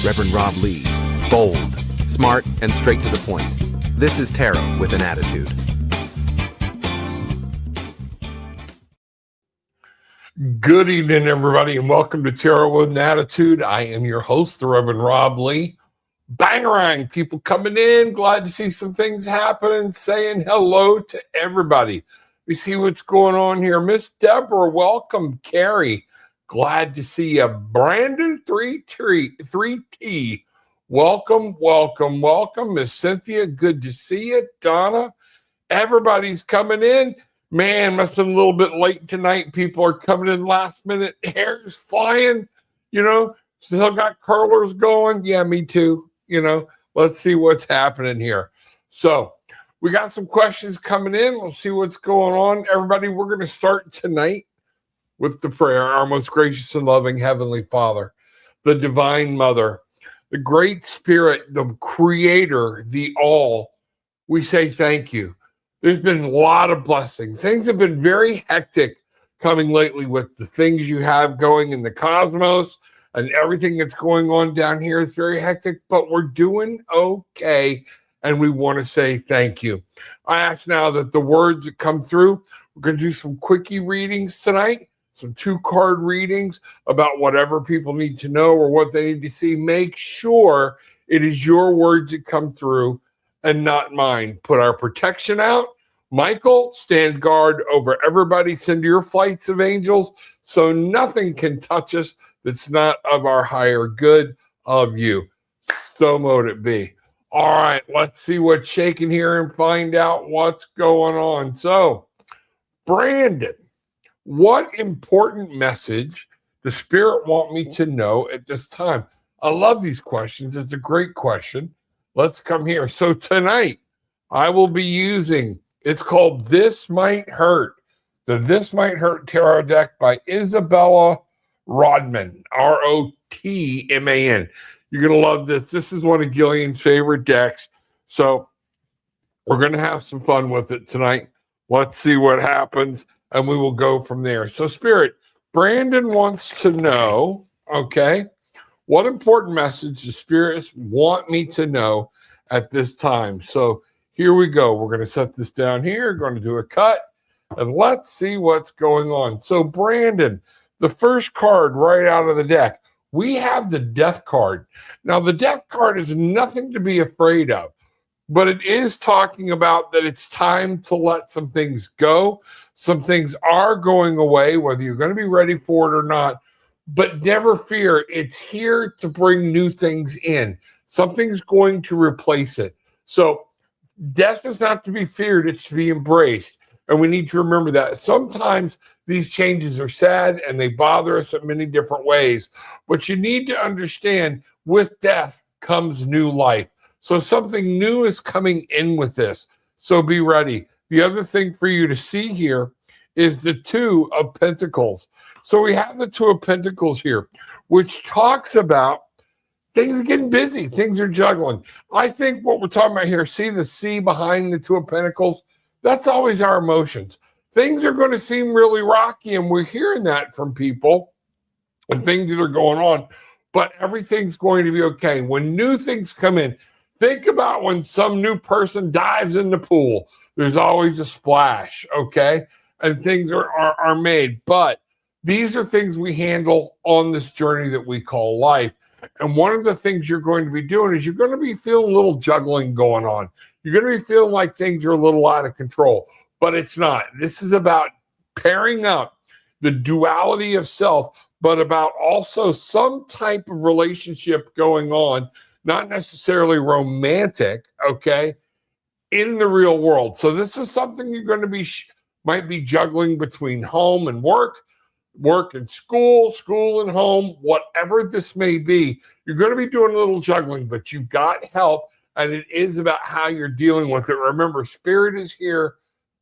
Reverend Rob Lee. Bold, smart, and straight to the point. This is Tarot with an Attitude. Good evening, everybody, and welcome to Tarot with an Attitude. I am your host, the Reverend Rob Lee. Bangarang, people coming in. Glad to see some things happening. Saying hello to everybody. We see what's going on here. Miss Deborah, welcome. Carrie, glad to see you. Brandon 3T, welcome, welcome, welcome. Miss Cynthia, good to see you. Donna, everybody's coming in. Man, must have been a little bit late tonight. People are coming in last minute. Hair's flying, still got curlers going. Yeah, me too. Let's see what's happening here. So we got some questions coming in. We'll see what's going on. Everybody, we're going to start tonight with the prayer. Our most gracious and loving Heavenly Father, the Divine Mother, the Great Spirit, the Creator, the All, we say thank you. There's been a lot of blessings. Things have been very hectic coming lately with the things you have going in the cosmos and everything that's going on down here. It's very hectic, but we're doing okay, and we want to say thank you. I ask now that the words that come through, we're going to do some quickie readings tonight, some 2-card readings about whatever people need to know or what they need to see. Make sure it is your words that come through and not mine. Put our protection out. Michael, stand guard over everybody. Send your flights of angels so nothing can touch us that's not of our higher good of you. So mote it be. All right, let's see what's shaking here and find out what's going on. So, Brandon, what important message does Spirit want me to know at this time? I love these questions. It's a great question. Let's come here. So tonight, I will be using, it's called This Might Hurt, the This Might Hurt Tarot deck by Isabella Rodman, Rotman. You're going to love this. This is one of Gillian's favorite decks. So we're going to have some fun with it tonight. Let's see what happens, and we will go from there. So Spirit, Brandon wants to know, okay, what important message the spirits want me to know at this time? So here we go. We're going to set this down here, going to do a cut, and let's see what's going on. So Brandon, the first card right out of the deck, we have the Death card. Now, the Death card is nothing to be afraid of, but it is talking about that it's time to let some things go. Some things are going away, whether you're going to be ready for it or not. But never fear, it's here to bring new things in. Something's going to replace it. So death is not to be feared, it's to be embraced. And we need to remember that. Sometimes these changes are sad and they bother us in many different ways. But you need to understand, with death comes new life. So something new is coming in with this. So be ready. The other thing for you to see here is the Two of Pentacles. So we have the Two of Pentacles here, which talks about things are getting busy. Things are juggling. I think what we're talking about here, see the C behind the Two of Pentacles? That's always our emotions. Things are going to seem really rocky, and we're hearing that from people and things that are going on, but everything's going to be okay. When new things come in, think about when some new person dives in the pool. There's always a splash, okay? And things are made. But these are things we handle on this journey that we call life. And one of the things you're going to be doing is you're going to be feeling a little juggling going on. You're going to be feeling like things are a little out of control, but it's not. This is about pairing up the duality of self, but about also some type of relationship going on, not necessarily romantic, okay, in the real world. So this is something you're going to be, might be juggling between home and work and school, school and home, whatever this may be. You're going to be doing a little juggling, but you've got help, and it is about how you're dealing with it. Remember, Spirit is here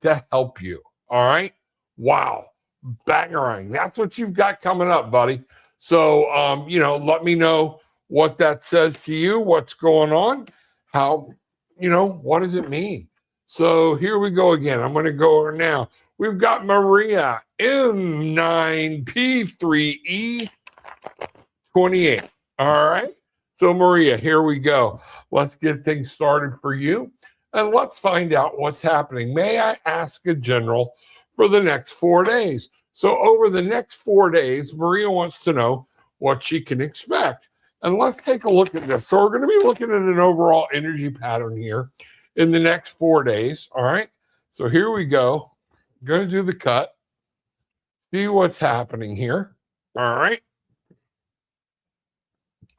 to help you, all right? Wow. Bangarang. That's what you've got coming up, buddy. So, let me know what that says to you, what's going on, how, what does it mean? So here we go again. I'm going to go over now. We've got Maria, M9P3E28. All right. So Maria, here we go. Let's get things started for you. And let's find out what's happening. May I ask a general for the next 4 days? So over the next 4 days, Maria wants to know what she can expect. And let's take a look at this. So we're going to be looking at an overall energy pattern here in the next 4 days. All right. So here we go. I'm going to do the cut. See what's happening here. All right.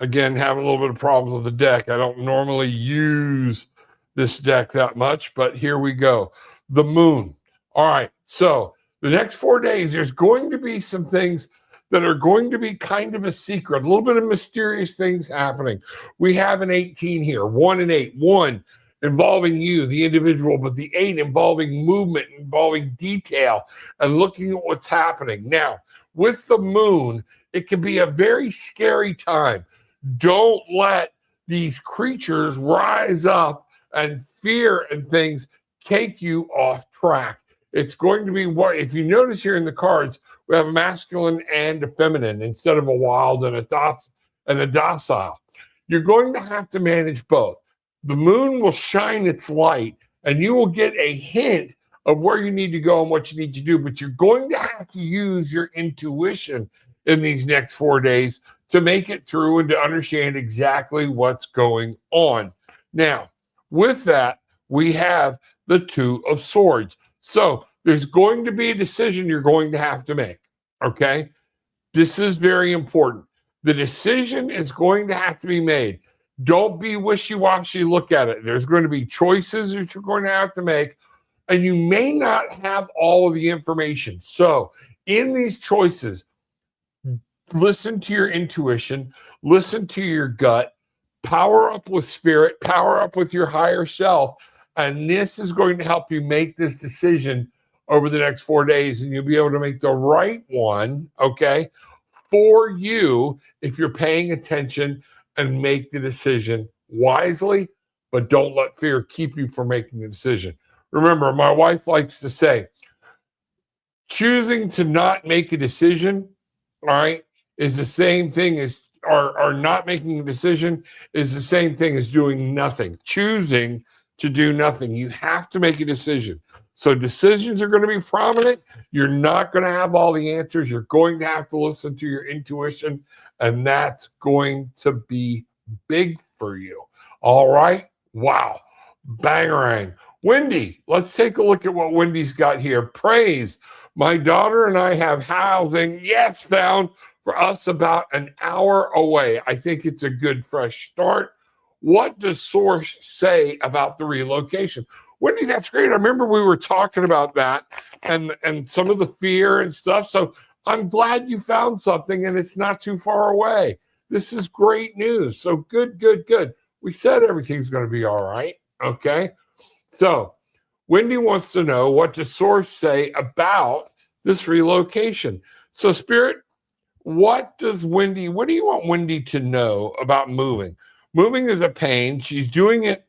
Again, having a little bit of problems with the deck. I don't normally use this deck that much, but here we go. The moon. All right. So the next 4 days, there's going to be some things that are going to be kind of a secret, a little bit of mysterious things happening. We have an 18 here, 1 and 8. 1 involving you, the individual, but the 8 involving movement, involving detail, and looking at what's happening. Now, with the moon, it can be a very scary time. Don't let these creatures rise up and fear and things take you off track. It's going to be what, if you notice here in the cards, we have a masculine and a feminine instead of a wild and a docile. You're going to have to manage both. The moon will shine its light and you will get a hint of where you need to go and what you need to do, but you're going to have to use your intuition in these next 4 days to make it through and to understand exactly what's going on. Now, with that, we have the 2 of Swords. So there's going to be a decision you're going to have to make, okay? This is very important. The decision is going to have to be made. Don't be wishy-washy, look at it. There's going to be choices that you're going to have to make, and you may not have all of the information. So in these choices, listen to your intuition, listen to your gut, power up with spirit, power up with your higher self, and this is going to help you make this decision over the next 4 days, and you'll be able to make the right one, okay, for you if you're paying attention and make the decision wisely, but don't let fear keep you from making the decision. Remember, my wife likes to say, choosing to not make a decision, all right, is the same thing as, or not making a decision is the same thing as doing nothing. Choosing to do nothing. You have to make a decision. So decisions are going to be prominent. You're not going to have all the answers. You're going to have to listen to your intuition, and that's going to be big for you. All right? Wow. Bangarang. Wendy, let's take a look at what Wendy's got here. Praise. My daughter and I have housing, yes, found for us about an hour away. I think it's a good fresh start. What does Source say about the relocation? Wendy, that's great. I remember we were talking about that and some of the fear and stuff. So I'm glad you found something and it's not too far away. This is great news. So good. We said everything's going to be all right. Okay. So Wendy wants to know, what does Source say about this relocation? So Spirit, what do you want Wendy to know about moving? Moving is a pain. She's doing it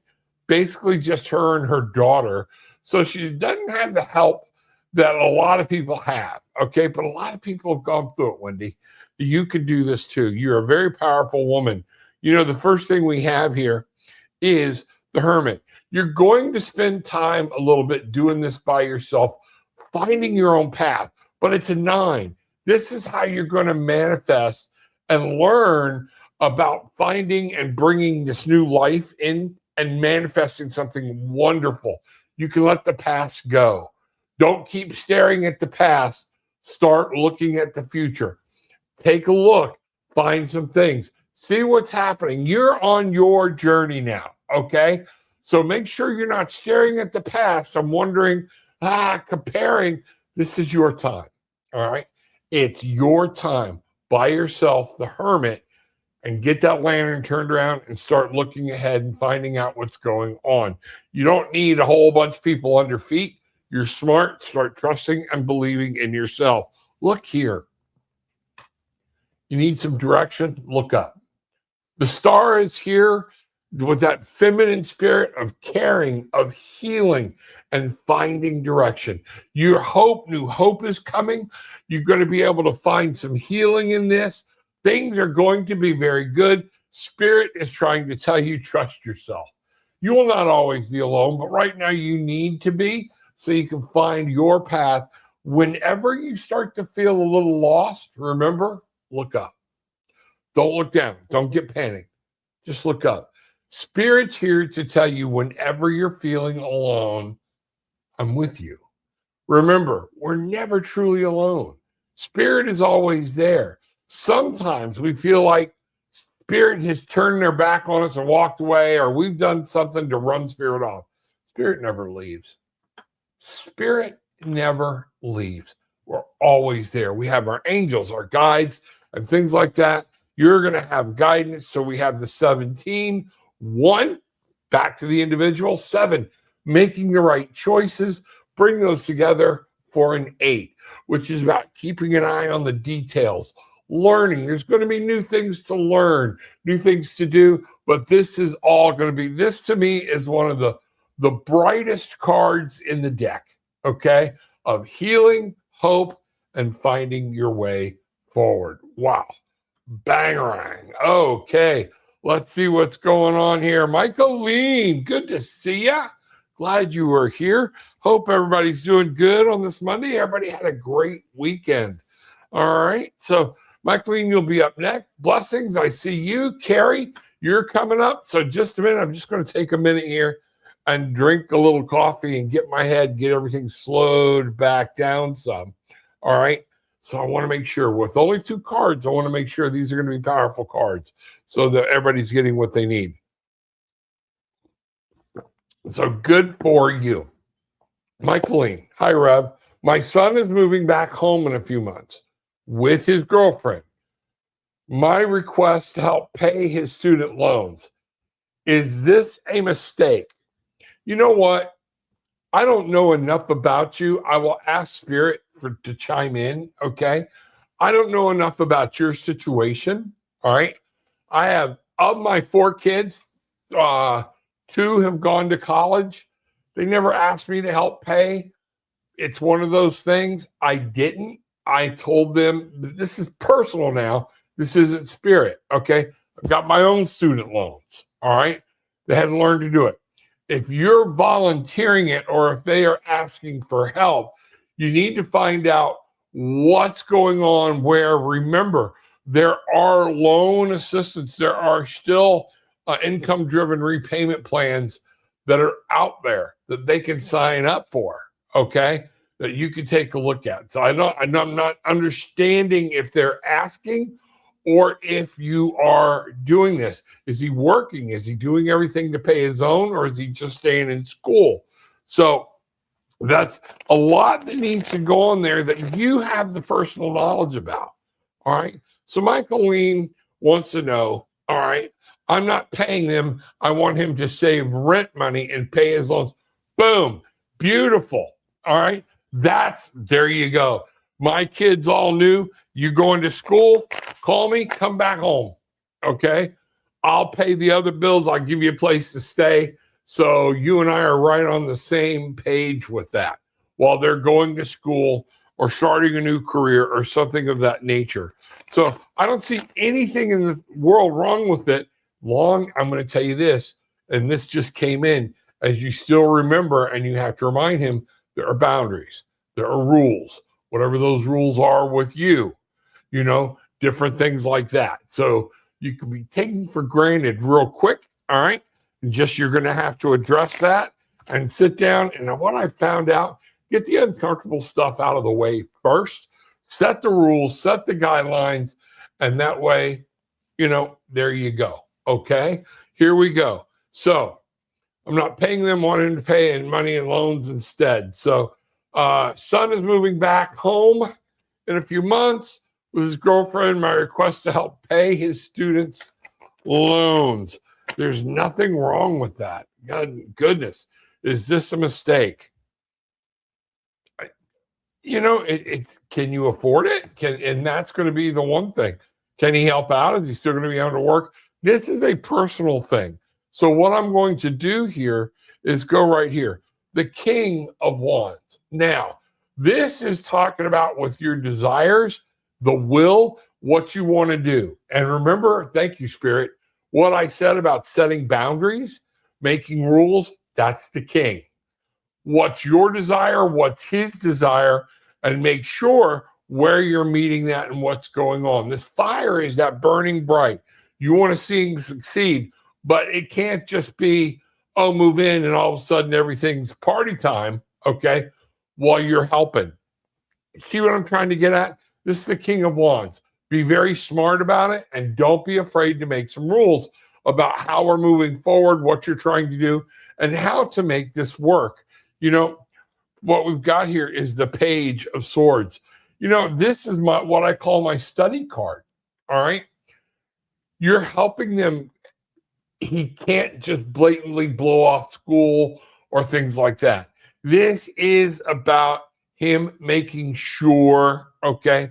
basically just her and her daughter. So she doesn't have the help that a lot of people have, okay? But a lot of people have gone through it, Wendy. You can do this too. You're a very powerful woman. You know, the first thing we have here is the Hermit. You're going to spend time a little bit doing this by yourself, finding your own path, but it's a 9. This is how you're going to manifest and learn about finding and bringing this new life in and manifesting something wonderful. You can let the past go. Don't keep staring at the past. Start looking at the future. Take a look. Find some things. See what's happening. You're on your journey now, okay? So make sure you're not staring at the past. I'm wondering, comparing. This is your time, all right? It's your time by yourself, the Hermit, and get that lantern turned around and start looking ahead and finding out what's going on. You don't need a whole bunch of people under feet. You're smart. Start trusting and believing in yourself. Look here. You need some direction? Look up. The star is here with that feminine spirit of caring, of healing, and finding direction. Your hope, new hope is coming. You're going to be able to find some healing in this. Things are going to be very good. Spirit is trying to tell you, trust yourself. You will not always be alone, but right now you need to be so you can find your path. Whenever you start to feel a little lost, remember, look up. Don't look down. Don't get panicked. Just look up. Spirit's here to tell you whenever you're feeling alone, I'm with you. Remember, we're never truly alone. Spirit is always there. Sometimes we feel like Spirit has turned their back on us and walked away, or we've done something to run Spirit off. Spirit never leaves. Spirit never leaves. We're always there. We have our angels, our guides, and things like that. You're going to have guidance. So we have the 17. 1, back to the individual. 7, making the right choices. Bring those together for an 8, which is about keeping an eye on the details. Learning. There's going to be new things to learn, new things to do, but this is all going to be, this to me is one of the brightest cards in the deck, okay, of healing, hope, and finding your way forward. Wow. Bangarang. Okay, let's see what's going on here. Michaeline, good to see ya. Glad you were here. Hope everybody's doing good on this Monday. Everybody had a great weekend. All right, so Michaeline, you'll be up next. Blessings, I see you. Carrie, you're coming up. So just a minute, I'm just going to take a minute here and drink a little coffee and get my head, get everything slowed back down some. All right, so I want to make sure with only 2 cards, I want to make sure these are going to be powerful cards so that everybody's getting what they need. So good for you. Michaeline, hi, Rev. My son is moving back home in a few months with his girlfriend. My request to help pay his student loans. Is this a mistake? You know what? I don't know enough about you. I will ask Spirit to chime in, okay? I don't know enough about your situation, all right? I have, of my 4 kids, 2 have gone to college. They never asked me to help pay. It's one of those things. I didn't. I told them, this is personal now. This isn't Spirit, okay? I've got my own student loans, all right? They had to learn to do it. If you're volunteering it or if they are asking for help, you need to find out what's going on where. Remember, there are loan assistance. There are still income-driven repayment plans that are out there that they can sign up for, okay? That you can take a look at. So I'm not understanding if they're asking or if you are doing this. Is he working? Is he doing everything to pay his own, or is he just staying in school? So that's a lot that needs to go on there that you have the personal knowledge about. All right. So Michaeline wants to know, all right, I'm not paying them. I want him to save rent money and pay his loans. Boom. Beautiful. All right. There you go. My kids all knew, you going to school, call me, come back home. Okay. I'll pay the other bills. I'll give you a place to stay. So you and I are right on the same page with that while they're going to school or starting a new career or something of that nature. So I don't see anything in the world wrong with it. I'm going to tell you this, and this just came in, as you still remember, and you have to remind him, there are boundaries, there are rules, whatever those rules are with you, different things like that. So you can be taken for granted real quick, all right? And just you're going to have to address that and sit down. And what I found out, get the uncomfortable stuff out of the way first, set the rules, set the guidelines, and that way, there you go. Okay, here we go. So I'm not paying them, wanting to pay in money and loans instead. So son is moving back home in a few months with his girlfriend. My request to help pay his students' loans. There's nothing wrong with that. God, goodness, is this a mistake? Can you afford it? And that's going to be the one thing. Can he help out? Is he still going to be able to work? This is a personal thing. So what I'm going to do here is go right here. The King of Wands. Now, this is talking about with your desires. the will, what you want to do. And remember, thank you, Spirit, what I said about setting boundaries, making rules, that's the king. What's your desire? What's his desire? And make sure where you're meeting that and what's going on. This fire is that burning bright. You want to see him succeed, but it can't just be, oh, move in and all of a sudden everything's party time, okay, while you're helping. See what I'm trying to get at? This is the King of Wands. Be very smart about it and don't be afraid to make some rules about how we're moving forward, what you're trying to do, and how to make this work. You know, what we've got here is the Page of Swords. You know, this is what I call my study card, all right? You're helping them. He can't just blatantly blow off school or things like that. This is about him making sure, okay,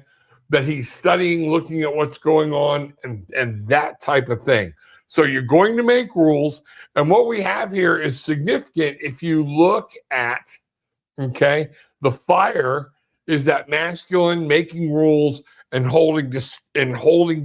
that he's studying, looking at what's going on and that type of thing. So you're going to make rules. And what we have here is significant. If you look at, okay, the fire is that masculine making rules and holding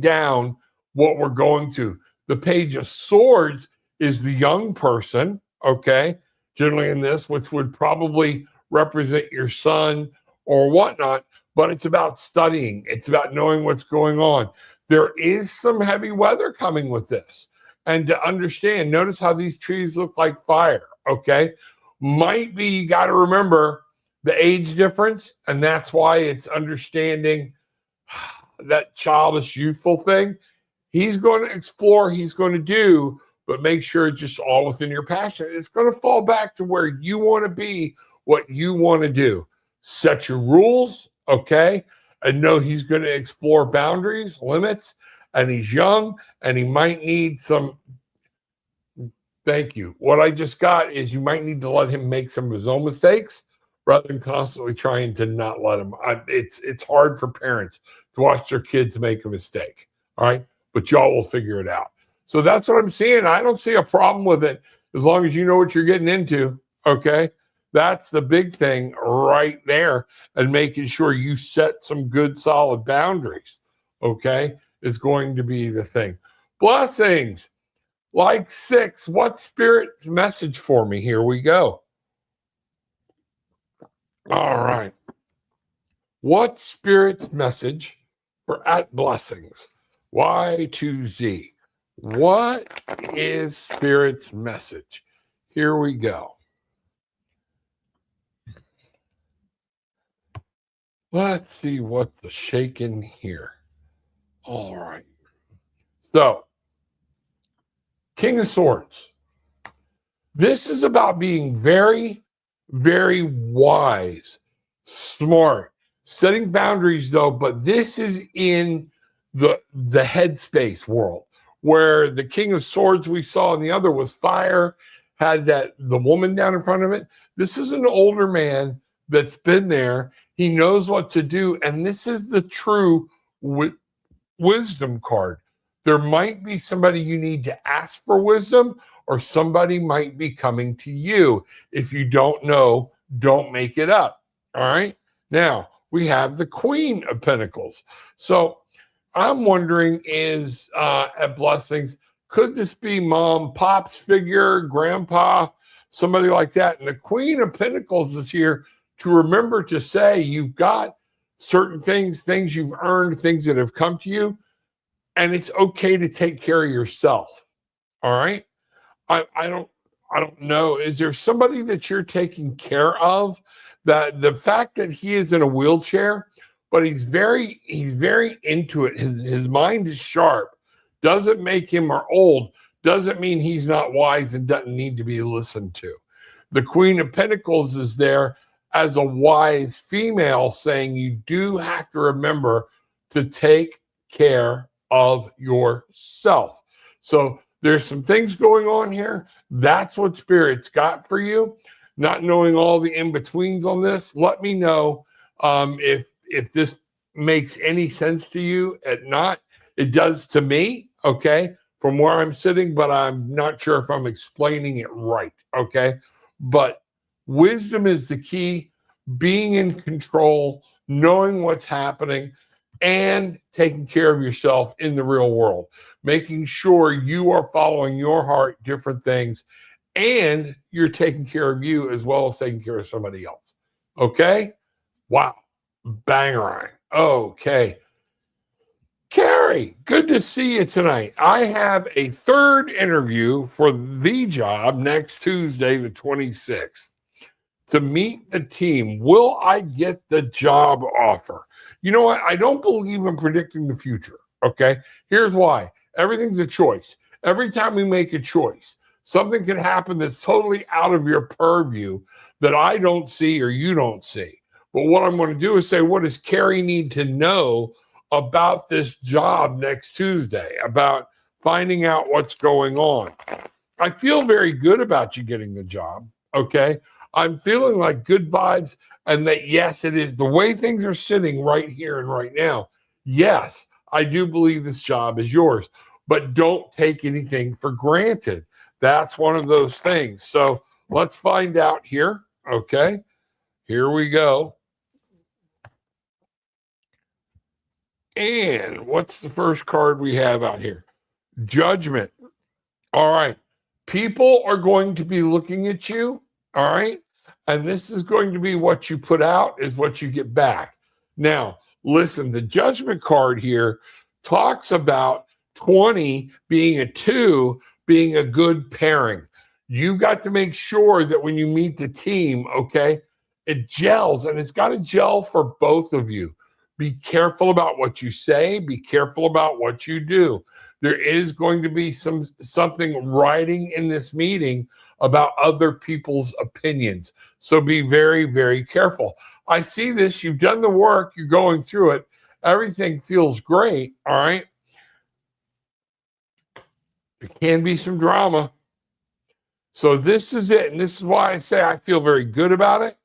down what we're going to. The Page of Swords is the young person, okay, generally in this, which would probably represent your son or whatnot, but it's about studying. It's about knowing what's going on. There is some heavy weather coming with this. And to understand, notice how these trees look like fire, okay? Might be, you got to remember the age difference, and that's why it's understanding that childish, youthful thing. He's going to explore, he's going to do, but make sure it's just all within your passion. It's going to fall back to where you want to be, what you want to do. Set your rules, okay? And know he's going to explore boundaries, limits, and he's young, and he might need some, thank you. What I just got is you might need to let him make some of his own mistakes rather than constantly trying to not let him. It's hard for parents to watch their kids make a mistake, all right? But y'all will figure it out. So that's what I'm seeing. I don't see a problem with it as long as you know what you're getting into, okay? That's the big thing right there, and making sure you set some good, solid boundaries, okay, is going to be the thing. Blessings, like 6. What Spirit's message for me? Here we go. All right. What Spirit's message for at Blessings? Y2Z. What is Spirit's message? Here we go. Let's see what's the shaking here. All right. So, King of Swords. This is about being very, very wise, smart, setting boundaries though, but this is in the headspace world where the King of Swords we saw and the other was fire, had the woman down in front of it. This is an older man that's been there. He knows what to do. And this is the true wisdom card. There might be somebody you need to ask for wisdom, or somebody might be coming to you. If you don't know, don't make it up. All right. Now we have the Queen of Pentacles. So I'm wondering is at Blessings, could this be mom, pop's figure, grandpa, somebody like that? And the Queen of Pentacles is here to remember to say you've got certain things you've earned, things that have come to you, and it's okay to take care of yourself. All right. I don't know. Is there somebody that you're taking care of? That the fact that he is in a wheelchair, but he's very into it. His mind is sharp. Doesn't make him old. Doesn't mean he's not wise and doesn't need to be listened to. The Queen of Pentacles is there as a wise female saying you do have to remember to take care of yourself. So there's some things going on here. That's what Spirit's got for you. Not knowing all the in-betweens on this, let me know if this makes any sense to you. If not, it does to me, okay, from where I'm sitting, but I'm not sure if I'm explaining it right, okay? But wisdom is the key, being in control, knowing what's happening, and taking care of yourself in the real world, making sure you are following your heart, different things, and you're taking care of you as well as taking care of somebody else. Okay? Wow. Bangarang. Okay. Carrie, good to see you tonight. I have a third interview for the job next Tuesday, the 26th, to meet the team. Will I get the job offer? You know what? I don't believe in predicting the future. Okay. Here's why. Everything's a choice. Every time we make a choice, something can happen that's totally out of your purview that I don't see or you don't see. But what I'm going to do is say, what does Carrie need to know about this job next Tuesday, about finding out what's going on? I feel very good about you getting the job. Okay. I'm feeling like good vibes, and that, yes, it is the way things are sitting right here and right now. Yes, I do believe this job is yours, but don't take anything for granted. That's one of those things. So let's find out here. Okay. Here we go. And what's the first card we have out here? Judgment. All right. People are going to be looking at you. All right. And this is going to be what you put out is what you get back. Now, listen, the judgment card here talks about 20 being a 2, being a good pairing. You got to make sure that when you meet the team, okay, it gels, and it's got to gel for both of you. Be careful about what you say. Be careful about what you do. There is going to be something writing in this meeting about other people's opinions. So be very, very careful. I see this. You've done the work. You're going through it. Everything feels great. All right. There can be some drama. So this is it. And this is why I say I feel very good about it.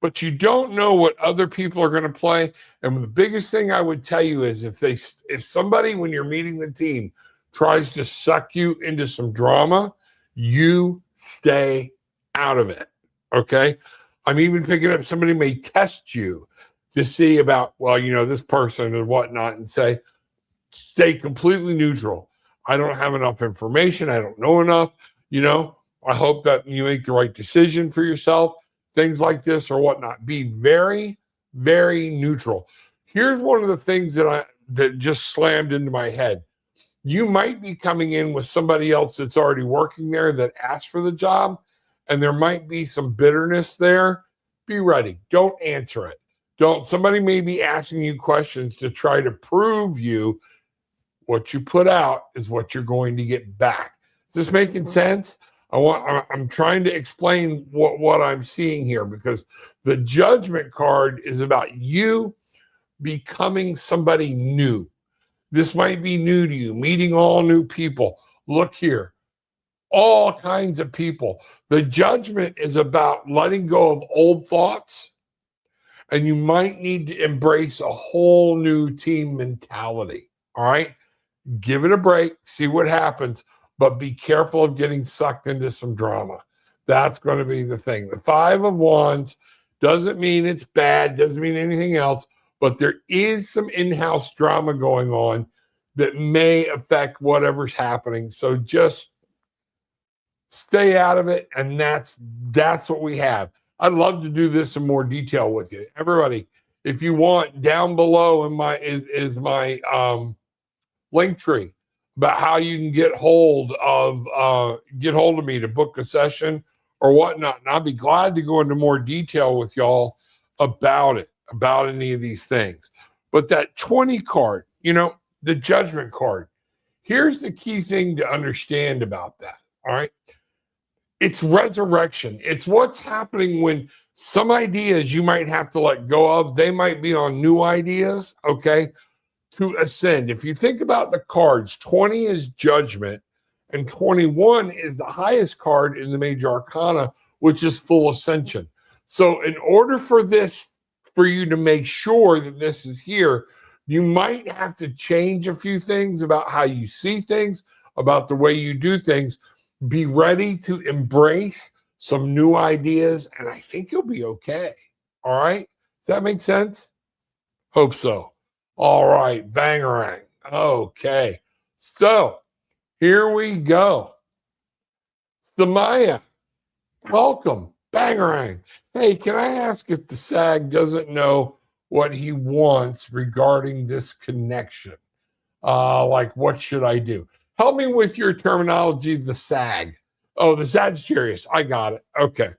But you don't know what other people are going to play. And the biggest thing I would tell you is if somebody, when you're meeting the team, tries to suck you into some drama, you stay out of it. Okay. I'm even picking up somebody may test you to see about, well, you know, this person and whatnot, and say, stay completely neutral. I don't have enough information. I don't know enough. You know, I hope that you make the right decision for yourself. Things like this or whatnot. Be very, very neutral. Here's one of the things that just slammed into my head. You might be coming in with somebody else that's already working there that asked for the job, and there might be some bitterness there. Be ready. Don't answer it. Somebody may be asking you questions to try to prove you what you put out is what you're going to get back. Is this making sense? I'm trying to explain what I'm seeing here, because the judgment card is about you becoming somebody new. This might be new to you, meeting all new people. Look here, all kinds of people. The judgment is about letting go of old thoughts, and you might need to embrace a whole new team mentality. All right, give it a break, see what happens. But be careful of getting sucked into some drama. That's going to be the thing. The 5 of Wands doesn't mean it's bad, doesn't mean anything else, but there is some in-house drama going on that may affect whatever's happening. So just stay out of it, and that's what we have. I'd love to do this in more detail with you. Everybody, if you want, down below is my link tree about how you can get hold of me to book a session or whatnot. And I'll be glad to go into more detail with y'all about it, about any of these things. But that 20 card, you know, the judgment card, here's the key thing to understand about that. All right. It's resurrection. It's what's happening when some ideas you might have to let go of. They might be on new ideas. Okay. To ascend. If you think about the cards, 20 is judgment and 21 is the highest card in the major arcana, which is full ascension. So in order for you to make sure that this is here, you might have to change a few things about how you see things, about the way you do things. Be ready to embrace some new ideas, and I think you'll be okay. All right? Does that make sense? Hope so. All right, bangarang. Okay, so here we go. Samaya, welcome, bangarang. Hey, can I ask if the SAG doesn't know what he wants regarding this connection? Like, what should I do? Help me with your terminology, the SAG. Oh, the Sagittarius. I got it. Okay.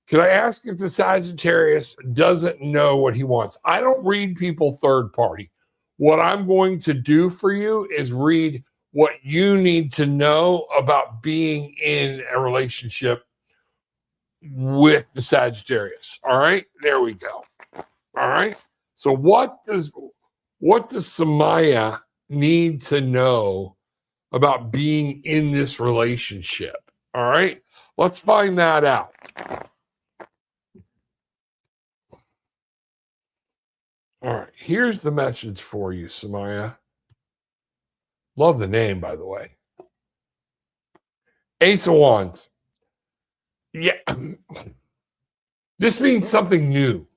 Can I ask if the Sagittarius doesn't know what he wants? I don't read people third party. What I'm going to do for you is read what you need to know about being in a relationship with the Sagittarius. All right, there we go. All right. So what does Samaya need to know about being in this relationship? All right. Let's find that out. All right, here's the message for you, Samaya. Love the name, by the way. Ace of Wands. Yeah, this means something new,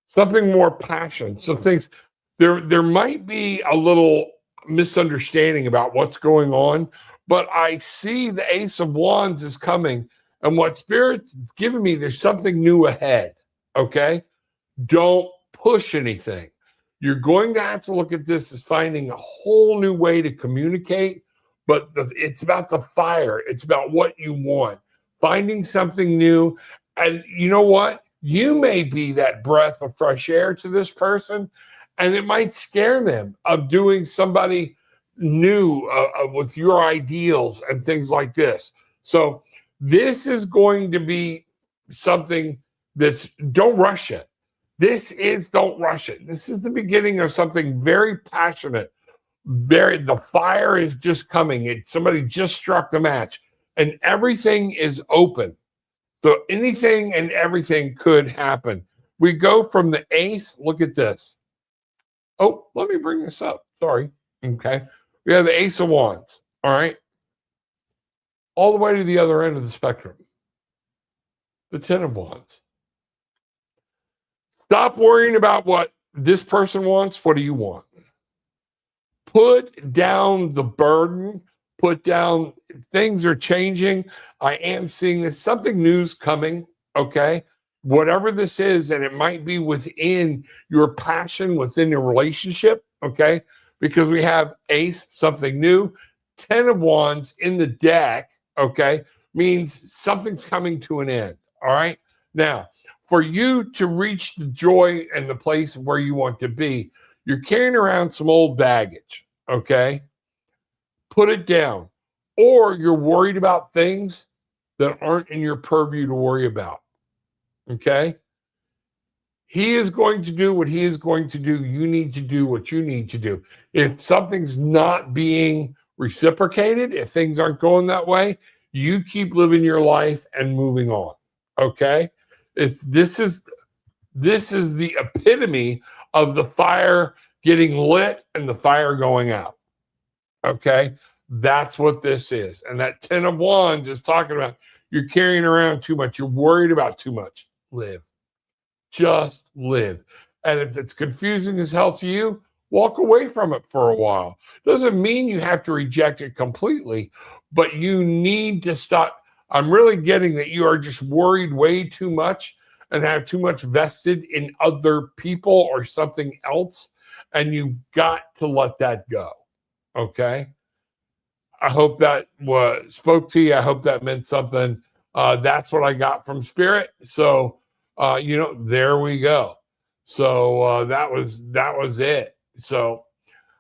something more passion. So things there might be a little misunderstanding about what's going on, but I see the Ace of Wands is coming, and what Spirit's giving me, there's something new ahead. Okay, don't push anything. You're going to have to look at this as finding a whole new way to communicate, but it's about the fire. It's about what you want, finding something new. And you know what? You may be that breath of fresh air to this person, and it might scare them of doing somebody new with your ideals and things like this. So this is going to be something don't rush it. Don't rush it. This is the beginning of something very passionate. The fire is just coming. Somebody just struck the match, and everything is open. So anything and everything could happen. We go from the ace. Look at this. Oh, let me bring this up. Sorry. Okay. We have the Ace of Wands. All right. All the way to the other end of the spectrum. The Ten of Wands. Stop worrying about what this person wants. What do you want? Put down the burden. Put down, things are changing. I am seeing this. Something new's coming. Okay. Whatever this is, and it might be within your passion, within your relationship. Okay. Because we have Ace, something new. 10 of Wands in the deck. Okay. Means something's coming to an end. All right. Now, for you to reach the joy and the place where you want to be, you're carrying around some old baggage, okay? Put it down. Or you're worried about things that aren't in your purview to worry about, okay? He is going to do what he is going to do. You need to do what you need to do. If something's not being reciprocated, if things aren't going that way, you keep living your life and moving on, okay? This is the epitome of the fire getting lit and the fire going out. Okay, that's what this is. And that 10 of Wands is talking about you're carrying around too much. You're worried about too much. Live, just live. And if it's confusing as hell to you, walk away from it for a while. Doesn't mean you have to reject it completely, but you need to stop. I'm really getting that you are just worried way too much and have too much vested in other people or something else. And you've got to let that go. Okay. I hope that spoke to you. I hope that meant something. That's what I got from Spirit. So, there we go. So that was it. So,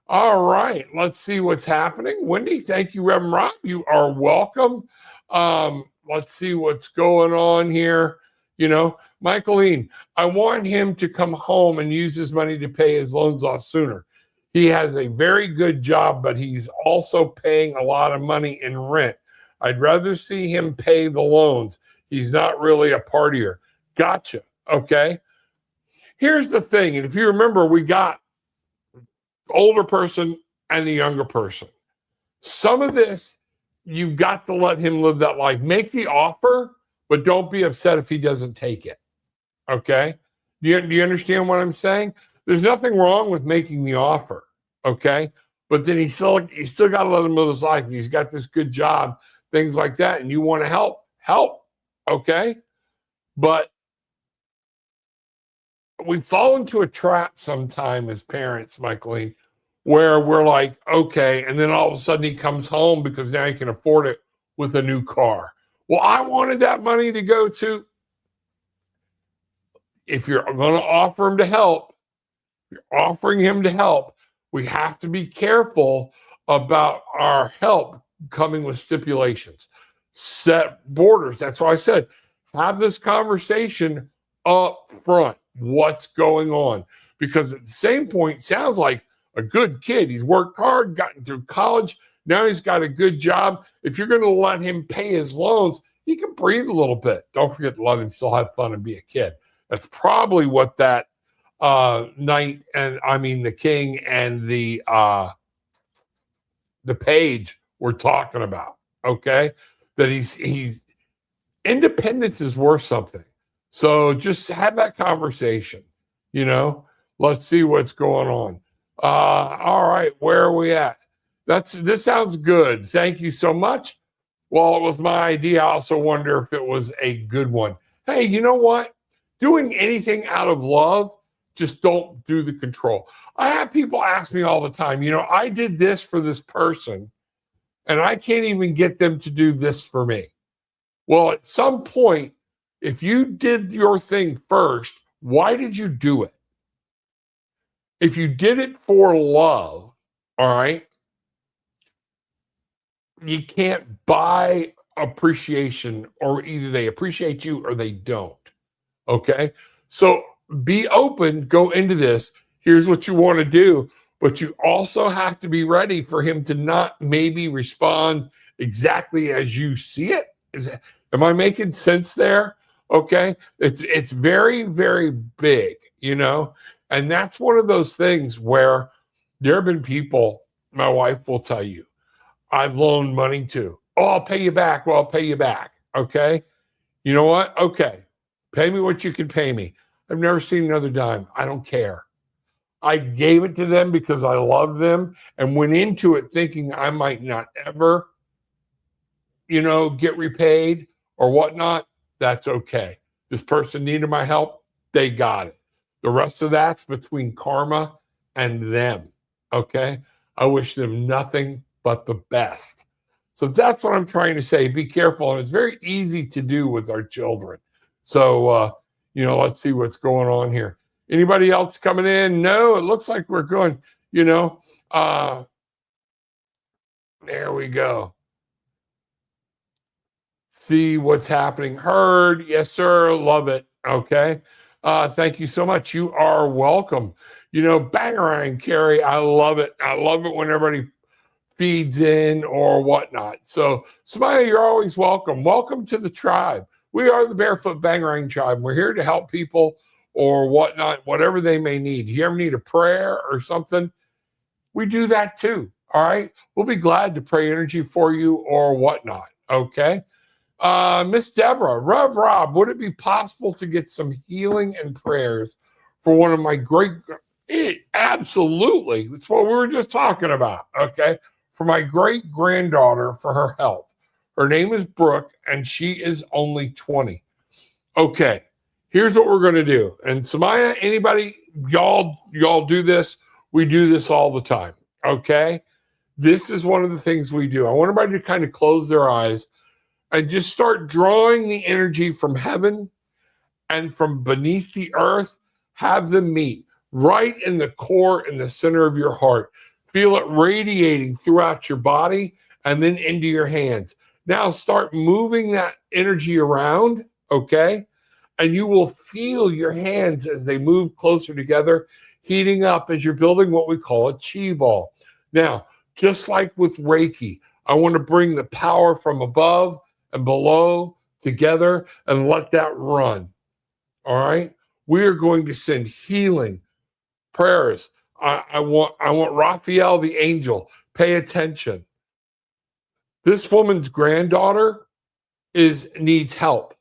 all right, let's see what's happening. Wendy, thank you, Reverend Rob. You are welcome. Let's see what's going on here. Michaeline, I want him to come home and use his money to pay his loans off sooner. He has a very good job, but he's also paying a lot of money in rent. I'd rather see him pay the loans. He's not really a partier. Gotcha. Okay. Here's the thing. And if you remember, we got older person and the younger person. Some of this, you've got to let him live that life. Make the offer, but don't be upset if he doesn't take it. Okay? Do you understand what I'm saying? There's nothing wrong with making the offer, okay? But then he's still got to let him live his life. He's got this good job, things like that, and you want to help, okay? But we fall into a trap sometime as parents, Michaeline, where we're like, okay, and then all of a sudden he comes home because now he can afford it with a new car. Well, I wanted that money to go to. If you're going to offer him to help, you're offering him to help, we have to be careful about our help coming with stipulations. Set borders. That's why I said, have this conversation up front. What's going on? Because at the same point, sounds like a good kid. He's worked hard, gotten through college. Now he's got a good job. If you're going to let him pay his loans, he can breathe a little bit. Don't forget to let him still have fun and be a kid. That's probably what that the king and the page were talking about. Okay, that he's independence is worth something. So just have that conversation. Let's see what's going on. All right, where are we at? This sounds good. Thank you so much. Well, it was my idea. I also wonder if it was a good one. Hey, you know what? Doing anything out of love, just don't do the control. I have people ask me all the time, I did this for this person, and I can't even get them to do this for me. Well, at some point, if you did your thing first, why did you do it? If you did it for love, all right, you can't buy appreciation, or either they appreciate you or they don't. Okay? So be open, go into this. Here's what you want to do, but you also have to be ready for him to not maybe respond exactly as you see it. Am I making sense there? Okay? It's very, very big, and that's one of those things where there have been people, my wife will tell you, I've loaned money to. Oh, I'll pay you back. Well, I'll pay you back. Okay. You know what? Okay. Pay me what you can pay me. I've never seen another dime. I don't care. I gave it to them because I loved them and went into it thinking I might not ever, get repaid or whatnot. That's okay. This person needed my help. They got it. The rest of that's between karma and them. Okay. I wish them nothing but the best. So that's what I'm trying to say. Be careful. And it's very easy to do with our children. So, let's see what's going on here. Anybody else coming in? No, it looks like we're going, there we go. See what's happening. Heard. Yes, sir. Love it. Okay. Thank you so much. You are welcome. Bangarang, Carrie. I love it. I love it when everybody feeds in or whatnot. So, Samaya, you're always welcome. Welcome to the tribe. We are the Barefoot Bangarang tribe. We're here to help people or whatnot, whatever they may need. You ever need a prayer or something? We do that too. All right. We'll be glad to pray energy for you or whatnot. Okay. Miss Deborah, Rev Rob, would it be possible to get some healing and prayers for one of my absolutely. That's what we were just talking about. Okay. For my great granddaughter for her health. Her name is Brooke and she is only 20. Okay. Here's what we're going to do. And Samaya, anybody, y'all do this. We do this all the time. Okay. This is one of the things we do. I want everybody to kind of close their eyes and just start drawing the energy from heaven and from beneath the earth. Have them meet right in the core, in the center of your heart. Feel it radiating throughout your body and then into your hands. Now start moving that energy around, okay? And you will feel your hands as they move closer together, heating up as you're building what we call a chi ball. Now, just like with Reiki, I want to bring the power from above and below together and let that run, all right? We are going to send healing prayers. I want Raphael the angel. Pay attention. This woman's granddaughter needs help.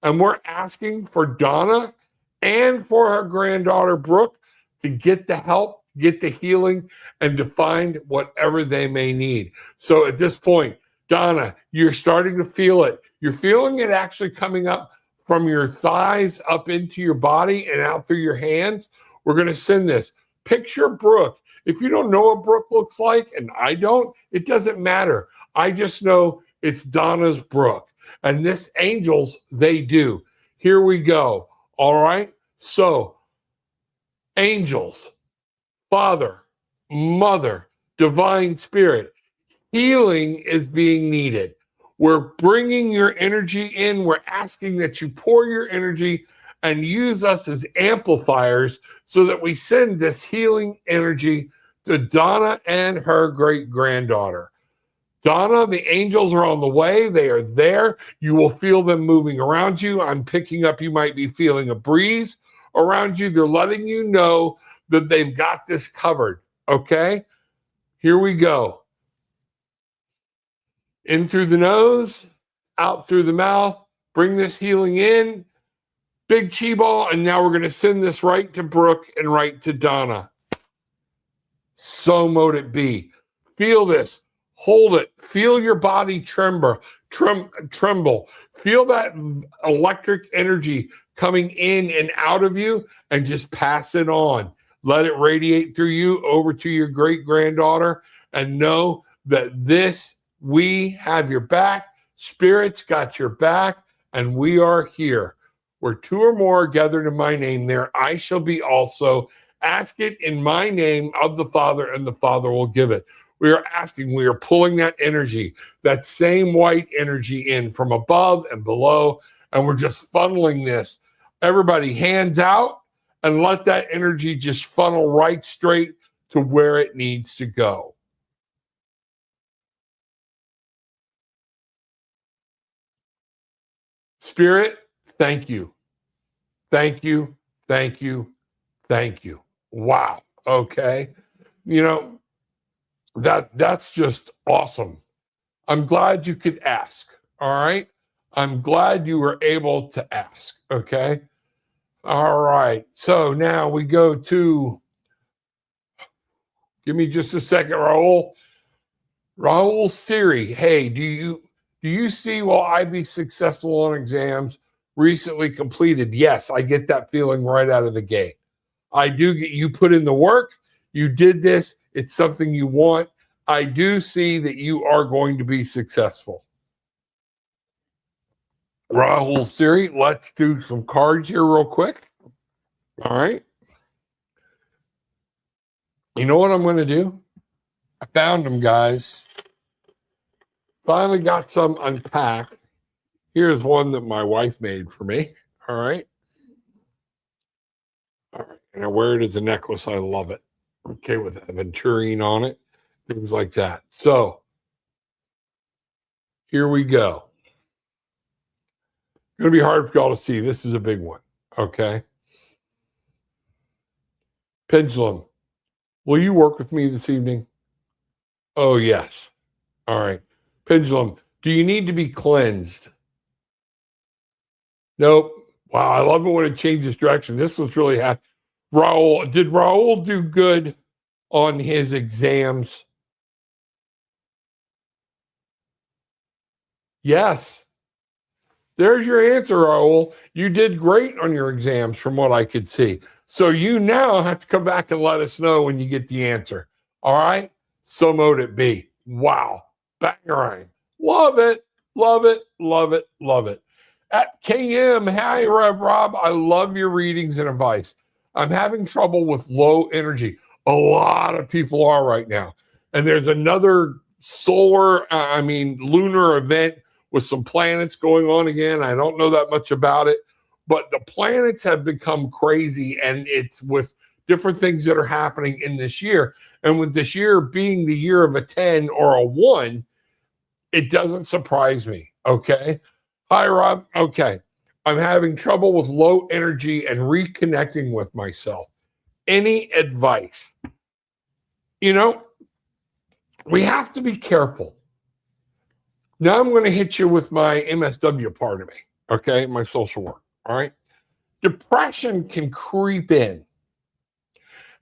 And we're asking for Donna and for her granddaughter, Brooke, to get the help, get the healing, and to find whatever they may need. So at this point, Donna, you're starting to feel it. You're feeling it actually coming up from your thighs up into your body and out through your hands. We're going to send this. Picture Brooke. If you don't know what Brooke looks like, and I don't, it doesn't matter. I just know it's Donna's Brooke. And this angels, they do. Here we go. All right. So angels, Father, Mother, Divine Spirit, healing is being needed. We're bringing your energy in. We're asking that you pour your energy and use us as amplifiers so that we send this healing energy to Donna and her great-granddaughter. Donna, the angels are on the way. They are there. You will feel them moving around you. I'm picking up, you might be feeling a breeze around you. They're letting you know that they've got this covered. Okay? Here we go. In through the nose, out through the mouth. Bring this healing in. Big chi ball. And now we're going to send this right to Brooke and right to Donna. So mote it be. Feel this. Hold it. Feel your body tremble. Feel that electric energy coming in and out of you and just pass it on. Let it radiate through you over to your great-granddaughter and know that we have your back. Spirit's got your back and we are here. Where two or more are gathered in my name, there I shall be also. Ask it in my name of the Father, and the Father will give it. We are asking, we are pulling that energy, that same white energy in from above and below, and we're just funneling this. Everybody, hands out, and let that energy just funnel right straight to where it needs to go. Spirit, thank you. Thank you, thank you, thank you. Wow. Okay. You know, that's just awesome. I'm glad you could ask. All right. I'm glad you were able to ask. Okay. All right. So now we go to, give me just a second, Raul. Raul Siri. Hey, do you see will I be successful on exams recently completed? Yes, I get that feeling right out of the gate. I do get, you put in the work, you did this, it's something you want. I do see that you are going to be successful. Rahul Siri, let's do some cards here real quick. All right. You know what I'm going to do? I found them, guys. Finally got some unpacked. Here's one that my wife made for me. All right. All right. And I wear it as a necklace. I love it. Okay, with aventurine on it, things like that. So here we go. It's going to be hard for y'all to see. This is a big one. Okay. Pendulum, will you work with me this evening? Oh, yes. All right. Pendulum, do you need to be cleansed? Nope. Wow, I love it when it changes direction. This was really happy. Raul, did Raul do good on his exams? Yes. There's your answer, Raul. You did great on your exams from what I could see. So you now have to come back and let us know when you get the answer. All right? So mote it be. Wow. Bangarang. Love it. Love it. Love it. Love it. At KM, hi, Rev Rob. I love your readings and advice. I'm having trouble with low energy. A lot of people are right now. And there's another lunar event with some planets going on again. I don't know that much about it, but the planets have become crazy, and it's with different things that are happening in this year. And with this year being the year of a 10 or a 1, it doesn't surprise me. Okay. Hi, Rob. Okay. I'm having trouble with low energy and reconnecting with myself. Any advice? You know, we have to be careful. Now I'm going to hit you with my MSW part of me. Okay. My social work. All right. Depression can creep in.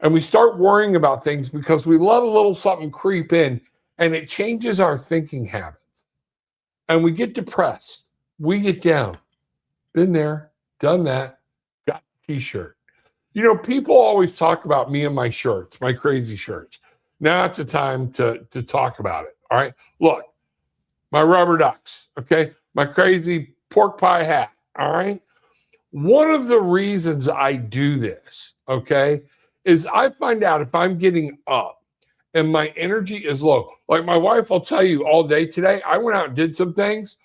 And we start worrying about things because we let a little something creep in and it changes our thinking habits. And we get depressed. We get down. Been there, done that, got the t-shirt. You know, people always talk about me and my shirts, my crazy shirts. Now it's the time to talk about it. All right. Look, my rubber ducks. Okay. My crazy pork pie hat. All right. One of the reasons I do this, okay, is I find out if I'm getting up and my energy is low. Like my wife will tell you all day today, I went out and did some things.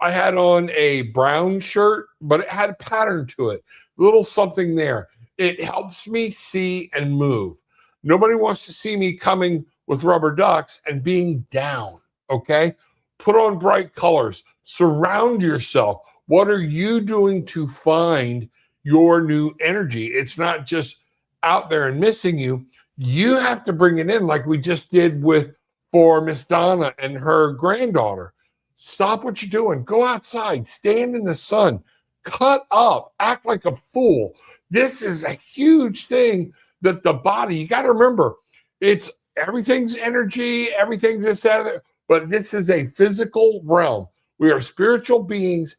I had on a brown shirt, but it had a pattern to it, a little something there. It helps me see and move. Nobody wants to see me coming with rubber ducks and being down, okay? Put on bright colors. Surround yourself. What are you doing to find your new energy? It's not just out there and missing you. You have to bring it in like we just did for Miss Donna and her granddaughter. Stop what you're doing. Go outside. Stand in the sun. Cut up. Act like a fool. This is a huge thing that the body, you got to remember, it's everything's energy, everything's this, that, but this is a physical realm. We are spiritual beings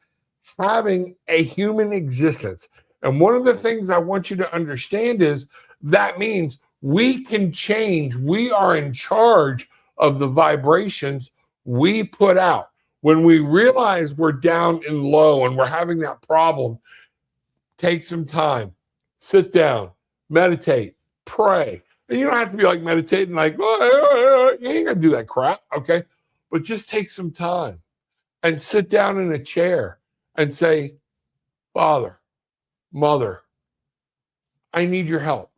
having a human existence. And one of the things I want you to understand is that means we can change. We are in charge of the vibrations we put out. When we realize we're down and low and we're having that problem, take some time, sit down, meditate, pray. And you don't have to be like meditating like, oh, you ain't gonna do that crap, okay? But just take some time and sit down in a chair and say, Father, Mother, I need your help.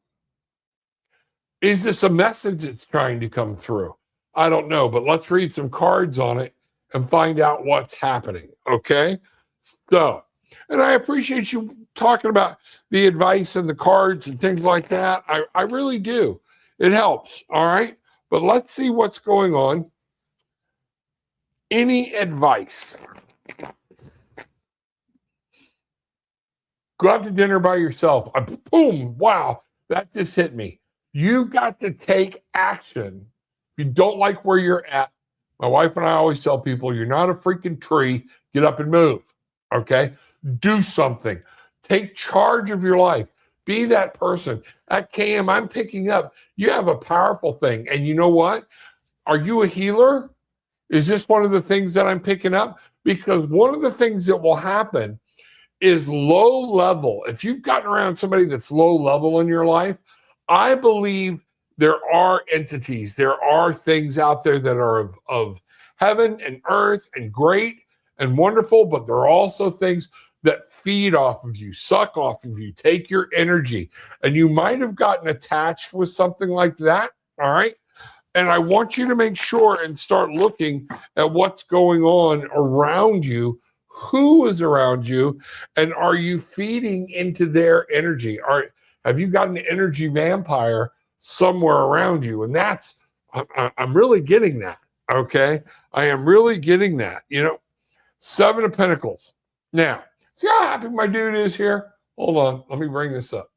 Is this a message that's trying to come through? I don't know, but let's read some cards on it and find out what's happening, okay? So, and I appreciate you talking about the advice and the cards and things like that. I really do. It helps, all right? But let's see what's going on. Any advice? Go out to dinner by yourself. Boom, wow, that just hit me. You've got to take action. If you don't like where you're at, my wife and I always tell people, you're not a freaking tree. Get up and move, okay? Do something. Take charge of your life. Be that person. At KM, I'm picking up. You have a powerful thing. And you know what? Are you a healer? Is this one of the things that I'm picking up? Because one of the things that will happen is low level. If you've gotten around somebody that's low level in your life, I believe there are entities, there are things out there that are of heaven and earth and great and wonderful, but there are also things that feed off of you, suck off of you, take your energy. And you might have gotten attached with something like that, all right? And I want you to make sure and start looking at what's going on around you, who is around you, and are you feeding into their energy? Have you got an energy vampire somewhere around you? And that's, I'm really getting that, okay? I am really getting that, you know. 7 of Pentacles. Now, see how happy my dude is here? Hold on, let me bring this up.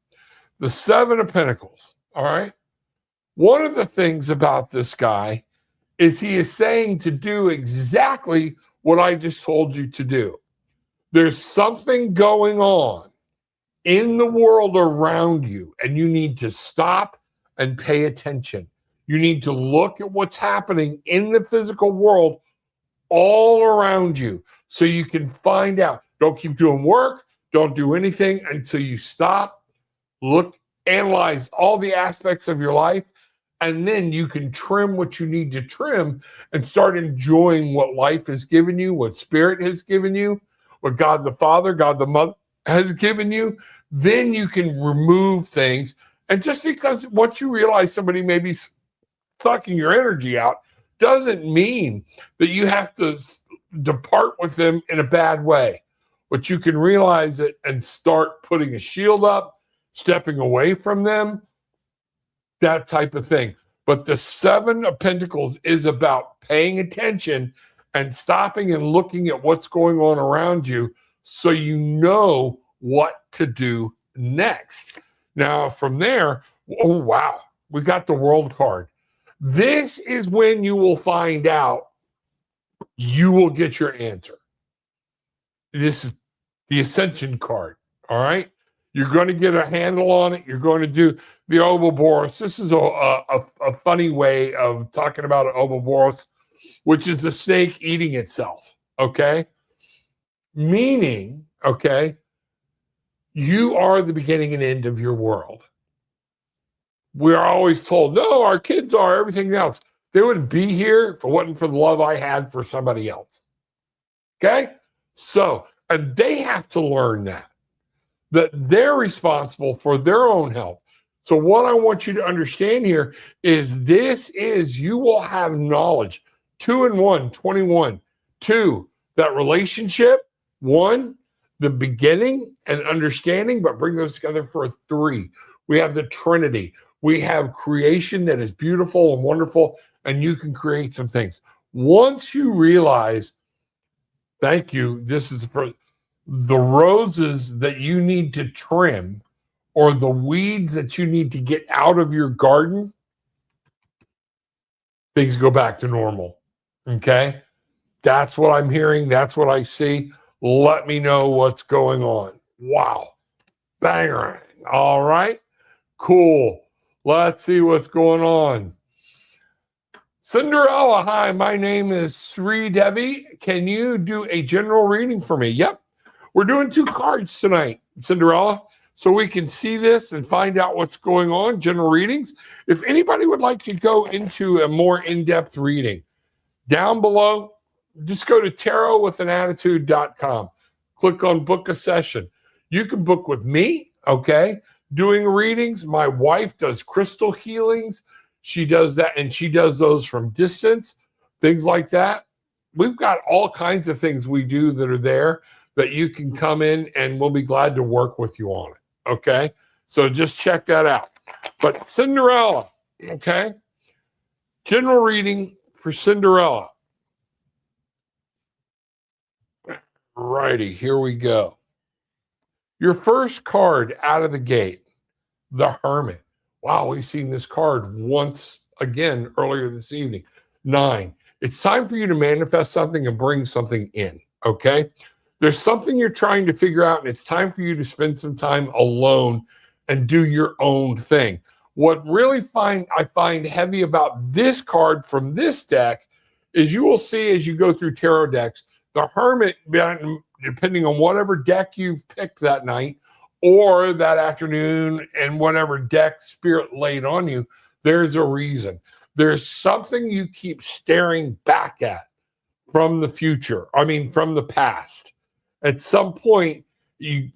The 7 of Pentacles, all right? One of the things about this guy is he is saying to do exactly what I just told you to do. There's something going on in the world around you, and you need to stop and pay attention. You need to look at what's happening in the physical world all around you so you can find out. Don't keep doing work. Don't do anything until you stop, look, analyze all the aspects of your life, and then you can trim what you need to trim and start enjoying what life has given you, what Spirit has given you, what God the Father, God the Mother has given you. Then you can remove things. And just because once you realize somebody may be sucking your energy out doesn't mean that you have to depart with them in a bad way. But you can realize it and start putting a shield up, stepping away from them, that type of thing. But the 7 of Pentacles is about paying attention and stopping and looking at what's going on around you so you know what to do next. Now, from there, Oh, wow. We got the World card. This is when you will find out you will get your answer. This is the Ascension card. All right. You're going to get a handle on it. You're going to do the Ouroboros. This is a funny way of talking about an Ouroboros, which is the snake eating itself. Okay. Meaning, okay, you are the beginning and end of your world. We're always told, no, our kids are everything else. They wouldn't be here if it wasn't for the love I had for somebody else. Okay. So, and they have to learn that they're responsible for their own health. So what I want you to understand here is you will have knowledge. 2 and 1, 21. 2, that relationship. 1, the beginning and understanding, but bring those together for a 3. We have the Trinity. We have creation that is beautiful and wonderful, and you can create some things. Once you realize, thank you, this is for the roses that you need to trim or the weeds that you need to get out of your garden, things go back to normal. Okay? That's what I'm hearing. That's what I see. Let me know what's going on. Wow. Banger. All right. Cool. Let's see what's going on. Cinderella, hi, my name is Sri Devi. Can you do a general reading for me? Yep. We're doing 2 cards tonight, Cinderella, so we can see this and find out what's going on, general readings. If anybody would like to go into a more in-depth reading, down below, just go to tarotwithanattitude.com. Click on book a session. You can book with me, okay, doing readings. My wife does crystal healings. She does that, and she does those from distance, things like that. We've got all kinds of things we do that are there that you can come in, and we'll be glad to work with you on it, okay? So just check that out. But Cinderella, okay? General reading for Cinderella. Righty, here we go. Your first card out of the gate, the Hermit. Wow, we've seen this card once again earlier this evening. 9. It's time for you to manifest something and bring something in, okay? There's something you're trying to figure out, and it's time for you to spend some time alone and do your own thing. What really I find heavy about this card from this deck is you will see as you go through tarot decks, the Hermit, depending on whatever deck you've picked that night or that afternoon and whatever deck spirit laid on you, there's a reason. There's something you keep staring back at from the future. From the past. At some point, you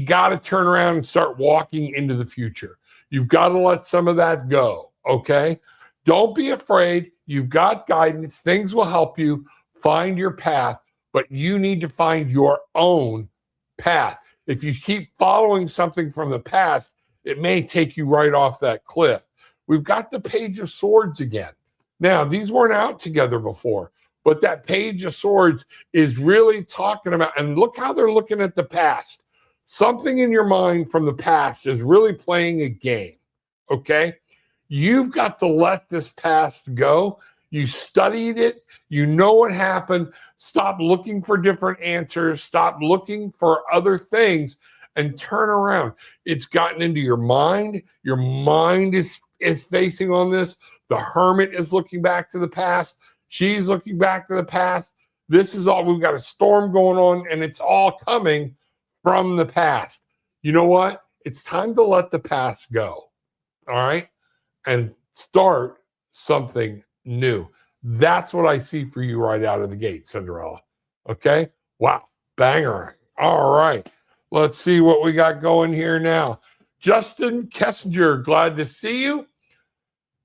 got to turn around and start walking into the future. You've got to let some of that go, okay? Don't be afraid. You've got guidance. Things will help you find your path, but you need to find your own path. If you keep following something from the past, it may take you right off that cliff. We've got the Page of Swords again. Now, these weren't out together before, but that Page of Swords is really talking about, and look how they're looking at the past. Something in your mind from the past is really playing a game, okay? You've got to let this past go. You studied it. You know what happened. Stop looking for different answers. Stop looking for other things and turn around. It's gotten into your mind. Your mind is facing on this. The Hermit is looking back to the past. She's looking back to the past. This is all, we've got a storm going on, and it's all coming from the past. You know what? It's time to let the past go. All right? And start something new. That's what I see for you right out of the gate, Cinderella. Okay? Wow. Banger. All right. Let's see what we got going here now. Justin Kessinger, glad to see you.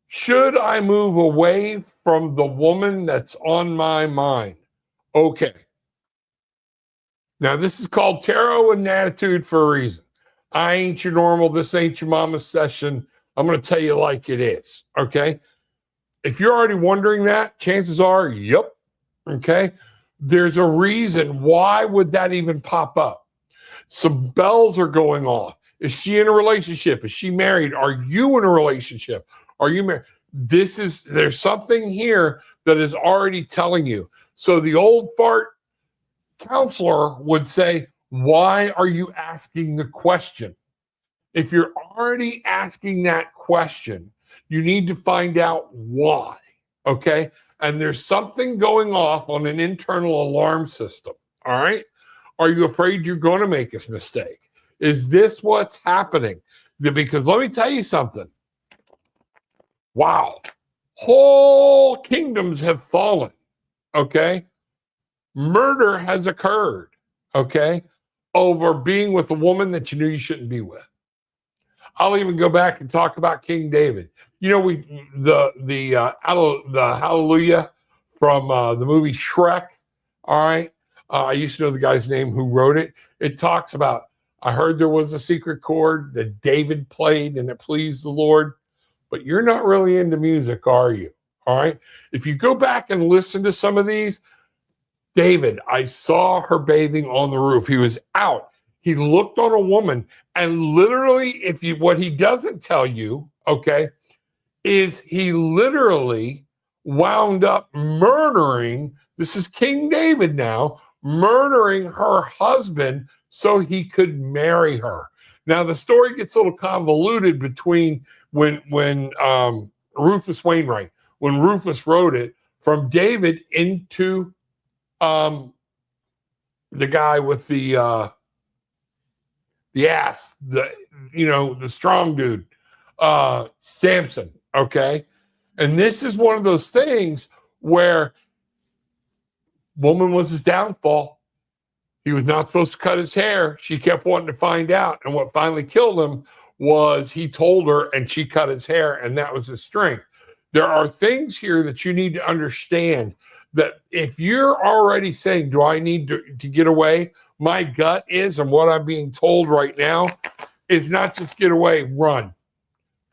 Should I move away from the woman that's on my mind? Okay. Now, this is called Tarot and Attitude for a reason. I ain't your normal, this ain't your mama's session. I'm going to tell you like it is. Okay? If you're already wondering that, chances are, yep. Okay? There's a reason. Why would that even pop up? Some bells are going off. Is she in a relationship? Is she married? Are you in a relationship? Are you married? There's something here that is already telling you. So the old fart counselor would say, why are you asking the question? If you're already asking that question, you need to find out why, okay? And there's something going off on an internal alarm system, all right? Are you afraid you're going to make a mistake? Is this what's happening? Because let me tell you something. Wow. Whole kingdoms have fallen, okay? Murder has occurred, okay, over being with a woman that you knew you shouldn't be with. I'll even go back and talk about King David. You know, the Hallelujah from the movie Shrek. All right, I used to know the guy's name who wrote it. It talks about, I heard there was a secret chord that David played and it pleased the Lord. But you're not really into music, are you? All right. If you go back and listen to some of these, David, I saw her bathing on the roof. He was out. He looked on a woman, and literally, what he doesn't tell you, okay, is he literally wound up murdering, this is King David now, murdering her husband so he could marry her. Now, the story gets a little convoluted between when Rufus Wainwright, when Rufus wrote it, from David into the guy with the ass, the strong dude, Samson, okay? And this is one of those things where woman was his downfall. He was not supposed to cut his hair. She kept wanting to find out. And what finally killed him was he told her and she cut his hair, and that was his strength. There are things here that you need to understand, that if you're already saying, do I need to get away? My gut is, and what I'm being told right now, is not just get away, run.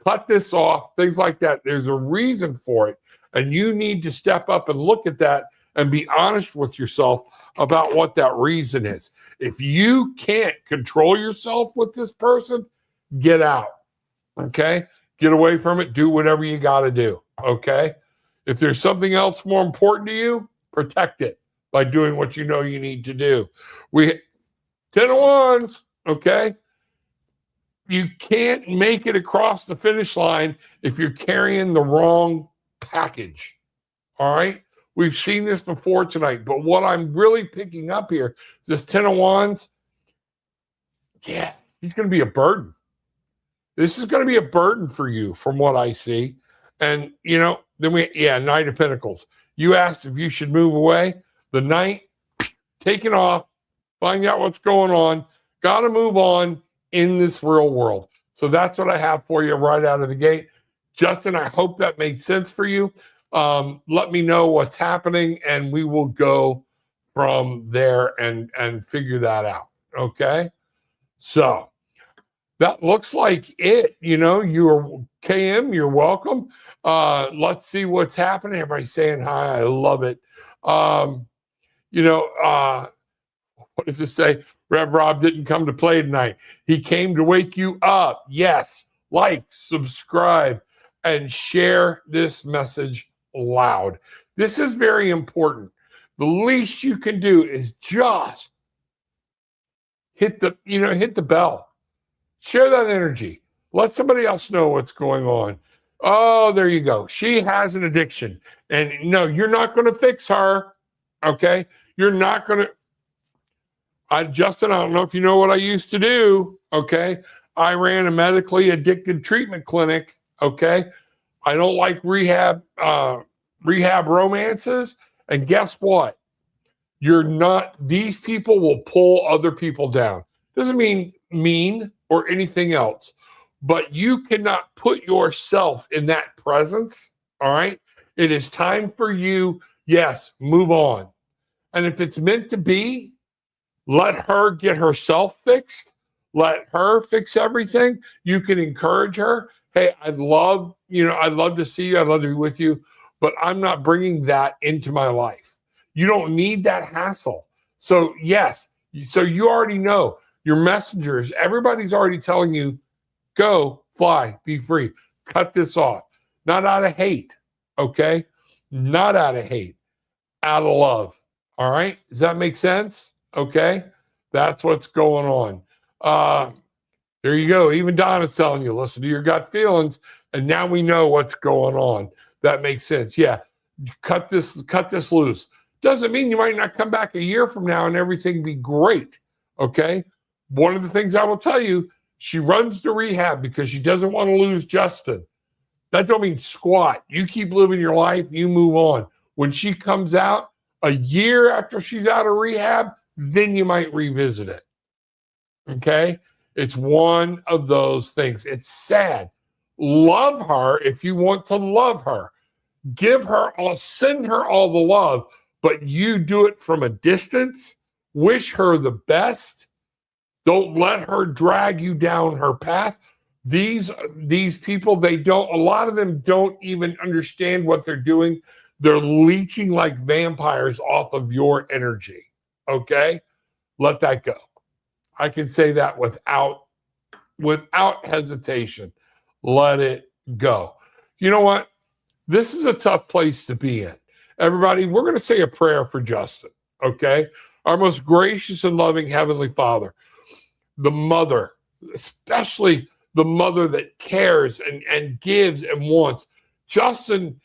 Cut this off, things like that. There's a reason for it. And you need to step up and look at that and be honest with yourself about what that reason is. If you can't control yourself with this person, get out, okay? Get away from it. Do whatever you got to do, okay? If there's something else more important to you, protect it by doing what you know you need to do. 10 of Wands, okay? You can't make it across the finish line if you're carrying the wrong package, all right? We've seen this before tonight, but what I'm really picking up here, this 10 of Wands, yeah, he's going to be a burden. This is going to be a burden for you from what I see. And, then Knight of Pentacles. You asked if you should move away. The Knight, taking off, find out what's going on. Got to move on in this real world. So that's what I have for you right out of the gate. Justin, I hope that made sense for you. Let me know what's happening, and we will go from there and figure that out. Okay? So that looks like it. You're KM, you're welcome. Let's see what's happening. Everybody's saying hi. I love it. What does it say? Rev Rob didn't come to play tonight. He came to wake you up. Yes. Like, subscribe, and share this message loud. This is very important. The least you can do is just hit the bell. Share that energy. Let somebody else know what's going on. Oh, there you go. She has an addiction. And no, you're not going to fix her. Okay? You're not going to. Justin, I don't know if you know what I used to do. Okay? I ran a medically addicted treatment clinic. Okay? I don't like rehab romances. And guess what? These people will pull other people down. Doesn't mean mean or anything else, but you cannot put yourself in that presence. All right. It is time for you. Yes. Move on. And if it's meant to be, let her get herself fixed. Let her fix everything. You can encourage her. Hey, I'd love to see you. I'd love to be with you, but I'm not bringing that into my life. You don't need that hassle. So yes. So you already know. your messengers, everybody's already telling you, go, fly, be free. Cut this off. Not out of hate, okay? Not out of hate, out of love. All right? Does that make sense? Okay? That's what's going on. There you go. Even Donna's telling you, listen to your gut feelings, and now we know what's going on. That makes sense. Yeah, cut this loose. Doesn't mean you might not come back a year from now and everything be great. Okay? One of the things I will tell you, she runs to rehab because she doesn't want to lose Justin. That don't mean squat. You keep living your life, you move on. When she comes out, a year after she's out of rehab, then you might revisit it. Okay? It's one of those things. It's sad. Love her if you want to love her. Give her all, send her all the love, but you do it from a distance. Wish her the best. Don't let her drag you down her path. These people, a lot of them don't even understand what they're doing. They're leeching like vampires off of your energy. Okay? Let that go. I can say that without hesitation. Let it go. You know what? This is a tough place to be in. Everybody, we're going to say a prayer for Justin, okay? Our most gracious and loving Heavenly Father, the mother, especially the mother that cares and gives and wants. Justin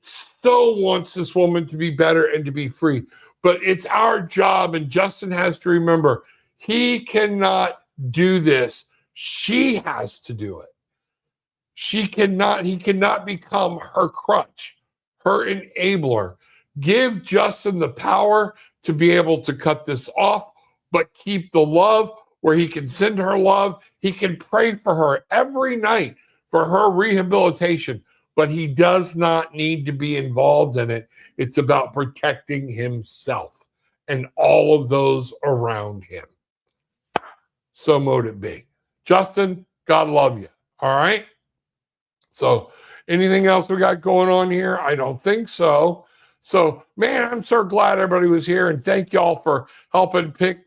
so wants this woman to be better and to be free, but it's our job, and Justin has to remember, he cannot do this. She has to do it. He cannot become her crutch, her enabler. Give Justin the power to be able to cut this off, but keep the love where he can send her love. He can pray for her every night for her rehabilitation, but he does not need to be involved in it. It's about protecting himself and all of those around him. So mote it be. Justin, God love you. All right? So anything else we got going on here? I don't think so. So, man, I'm so glad everybody was here, and thank y'all for helping pick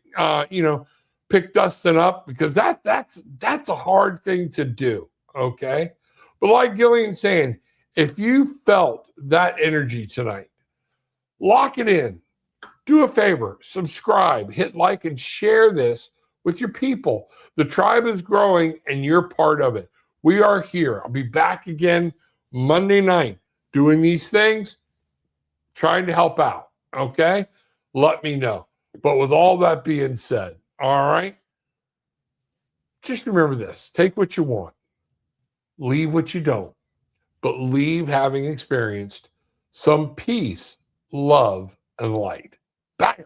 Dustin up, because that's a hard thing to do, okay? But like Gillian's saying, if you felt that energy tonight, lock it in. Do a favor, subscribe, hit like, and share this with your people. The tribe is growing, and you're part of it. We are here. I'll be back again Monday night doing these things, trying to help out, okay? Let me know. But with all that being said, all right, just remember this. Take what you want. Leave what you don't. But leave having experienced some peace, love, and light. Bye.